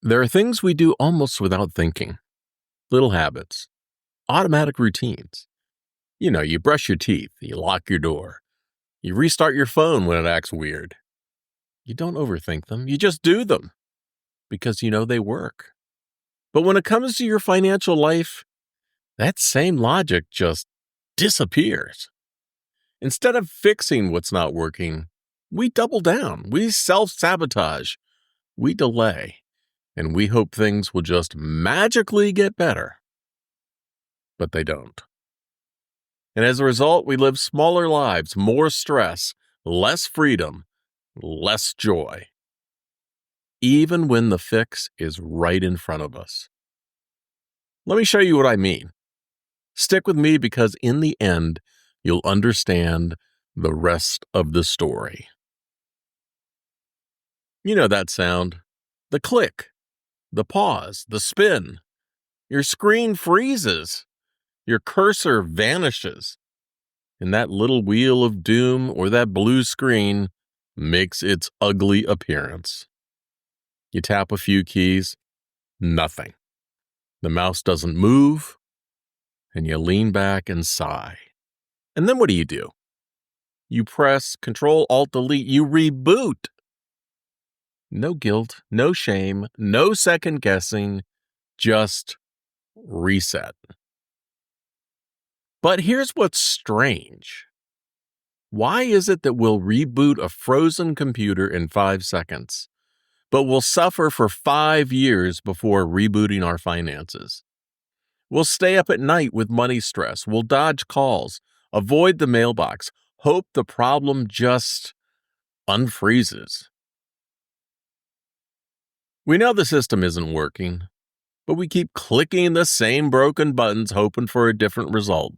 There are things we do almost without thinking, little habits, automatic routines. You brush your teeth, you lock your door, you restart your phone when it acts weird. You don't overthink them, you just do them because you know they work. But when it comes to your financial life, that same logic just disappears. Instead of fixing what's not working, we double down, we self-sabotage, we delay, and we hope things will just magically get better. But they don't. And as a result, we live smaller lives, more stress, less freedom, less joy, even when the fix is right in front of us. Let me show you what I mean. Stick with me because in the end, you'll understand the rest of the story. You know that sound? The click, the pause, the spin. Your screen freezes. Your cursor vanishes. And that little wheel of doom or that blue screen makes its ugly appearance. You tap a few keys, nothing. The mouse doesn't move, and you lean back and sigh. And then what do? You press Control-Alt-Delete, you reboot. No guilt, no shame, no second guessing, just reset. But here's what's strange. Why is it that we'll reboot a frozen computer in 5 seconds, but we'll suffer for 5 years before rebooting our finances? We'll stay up at night with money stress. We'll dodge calls, avoid the mailbox, hope the problem just unfreezes. We know the system isn't working, but we keep clicking the same broken buttons hoping for a different result.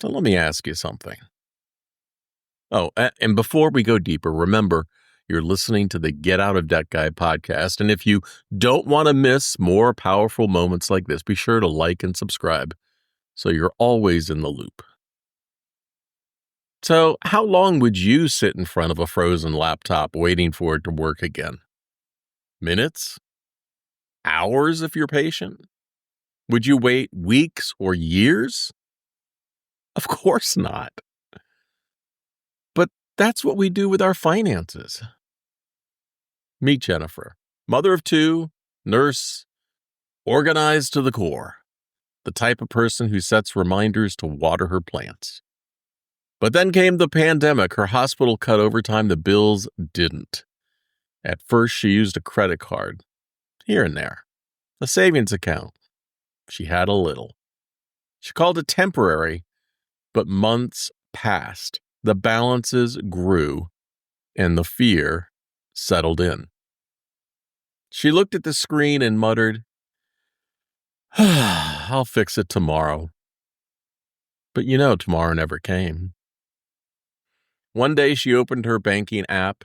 So let me ask you something. Oh, and before we go deeper, remember, you're listening to the Get Out of Debt Guy podcast, and if you don't want to miss more powerful moments like this, be sure to like and subscribe so you're always in the loop. So, how long would you sit in front of a frozen laptop waiting for it to work again? Minutes? Hours if you're patient? Would you wait weeks or years? Of course not. But that's what we do with our finances. Meet Jennifer, mother of 2, nurse, organized to the core, the type of person who sets reminders to water her plants. But then came the pandemic. Her hospital cut overtime, the bills didn't. At first, she used a credit card, here and there, a savings account. She had a little. She called it temporary, but months passed. The balances grew, and the fear settled in. She looked at the screen and muttered, I'll fix it tomorrow. But tomorrow never came. One day she opened her banking app.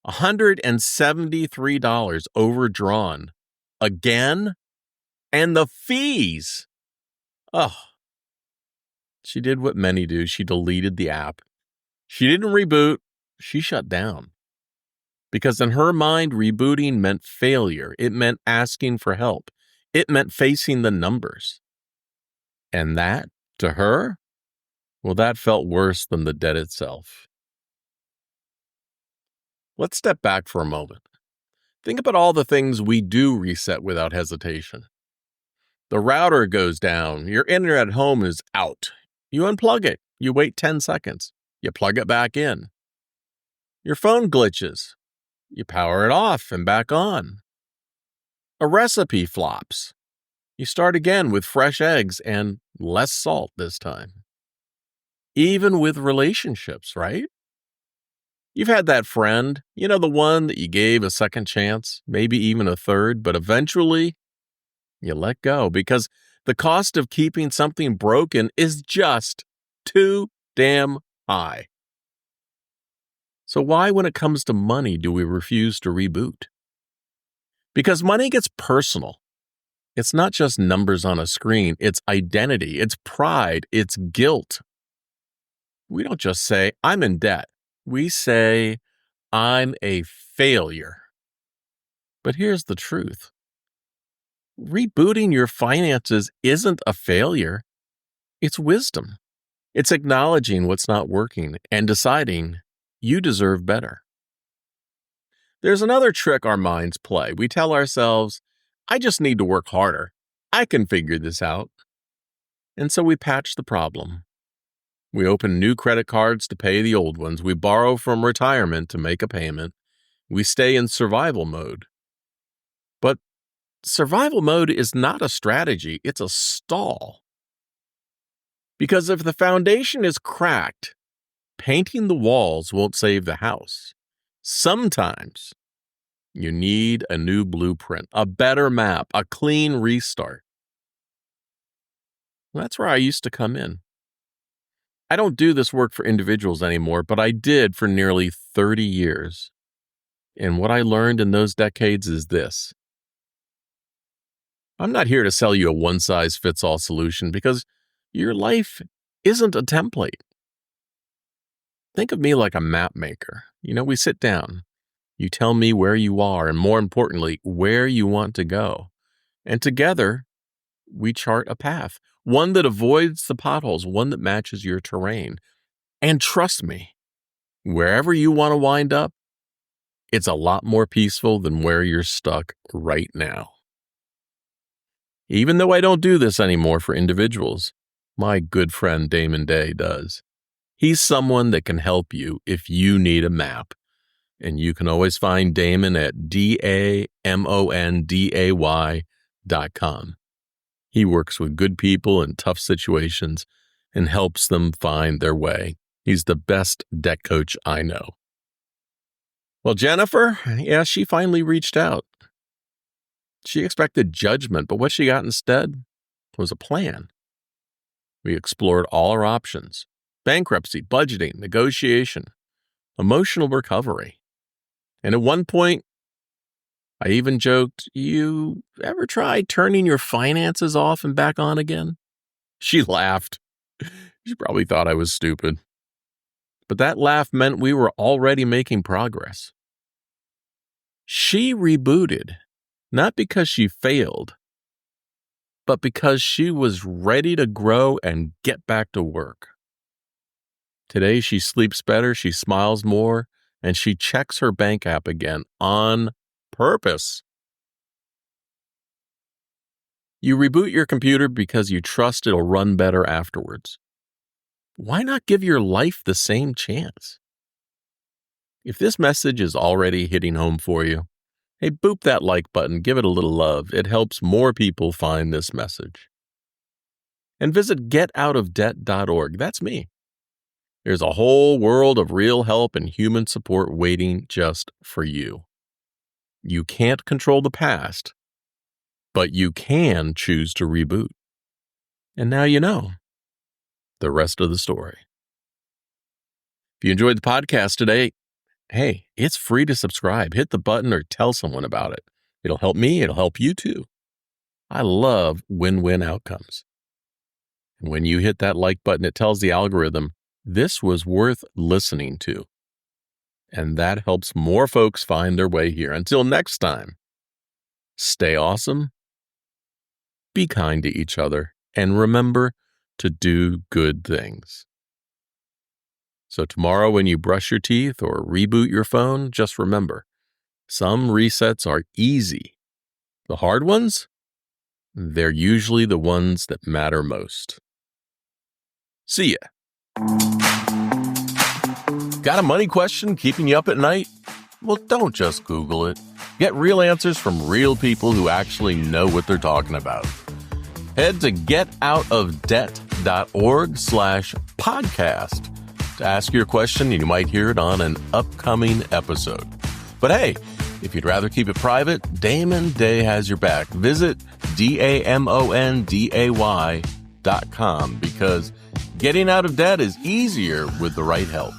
$173 overdrawn. Again? And the fees! Oh. She did what many do. She deleted the app. She didn't reboot. She shut down. Because in her mind, rebooting meant failure. It meant asking for help. It meant facing the numbers. And that, to her, well, that felt worse than the debt itself. Let's step back for a moment. Think about all the things we do reset without hesitation. The router goes down. Your internet at home is out. You unplug it. You wait 10 seconds. You plug it back in. Your phone glitches. You power it off and back on. A recipe flops. You start again with fresh eggs and less salt this time. Even with relationships, right? You've had that friend, the one that you gave a second chance, maybe even a third, but eventually you let go because the cost of keeping something broken is just too damn high. So why, when it comes to money, do we refuse to reboot? Because money gets personal. It's not just numbers on a screen. It's identity. It's pride. It's guilt. We don't just say, I'm in debt. We say, I'm a failure. But here's the truth. Rebooting your finances isn't a failure. It's wisdom. It's acknowledging what's not working and deciding you deserve better. There's another trick our minds play. We tell ourselves, I just need to work harder. I can figure this out. And so we patch the problem. We open new credit cards to pay the old ones. We borrow from retirement to make a payment. We stay in survival mode. But survival mode is not a strategy. It's a stall. Because if the foundation is cracked, painting the walls won't save the house. Sometimes you need a new blueprint, a better map, a clean restart. That's where I used to come in. I don't do this work for individuals anymore, but I did for nearly 30 years. And what I learned in those decades is this. I'm not here to sell you a one-size-fits-all solution because your life isn't a template. Think of me like a map maker. We sit down. You tell me where you are, and more importantly, where you want to go. And together, we chart a path, one that avoids the potholes, one that matches your terrain. And trust me, wherever you want to wind up, it's a lot more peaceful than where you're stuck right now. Even though I don't do this anymore for individuals, my good friend Damon Day does. He's someone that can help you if you need a map. And you can always find Damon at damonday.com. He works with good people in tough situations and helps them find their way. He's the best debt coach I know. Well, Jennifer, she finally reached out. She expected judgment, but what she got instead was a plan. We explored all our options: bankruptcy, budgeting, negotiation, emotional recovery. And at one point, I even joked, you ever try turning your finances off and back on again? She laughed. She probably thought I was stupid. But that laugh meant we were already making progress. She rebooted, not because she failed, but because she was ready to grow and get back to work. Today, she sleeps better, she smiles more, and she checks her bank app again on purpose. You reboot your computer because you trust it'll run better afterwards. Why not give your life the same chance? If this message is already hitting home for you, hey, boop that like button, give it a little love. It helps more people find this message. And visit getoutofdebt.org. That's me. There's a whole world of real help and human support waiting just for you. You can't control the past, but you can choose to reboot. And now you know the rest of the story. If you enjoyed the podcast today, hey, it's free to subscribe. Hit the button or tell someone about it. It'll help me. It'll help you too. I love win-win outcomes. And when you hit that like button, it tells the algorithm this was worth listening to. And that helps more folks find their way here. Until next time, stay awesome, be kind to each other, and remember to do good things. So tomorrow when you brush your teeth or reboot your phone, just remember, some resets are easy. The hard ones, they're usually the ones that matter most. See ya. Got a money question keeping you up at night? Well, don't just Google it. Get real answers from real people who actually know what they're talking about. Head to getoutofdebt.org/podcast to ask your question, and you might hear it on an upcoming episode. But hey, if you'd rather keep it private, Damon Day has your back. Visit damonday.com because getting out of debt is easier with the right help.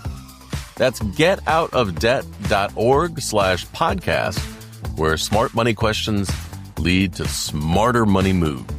That's getoutofdebt.org/podcast, where smart money questions lead to smarter money moves.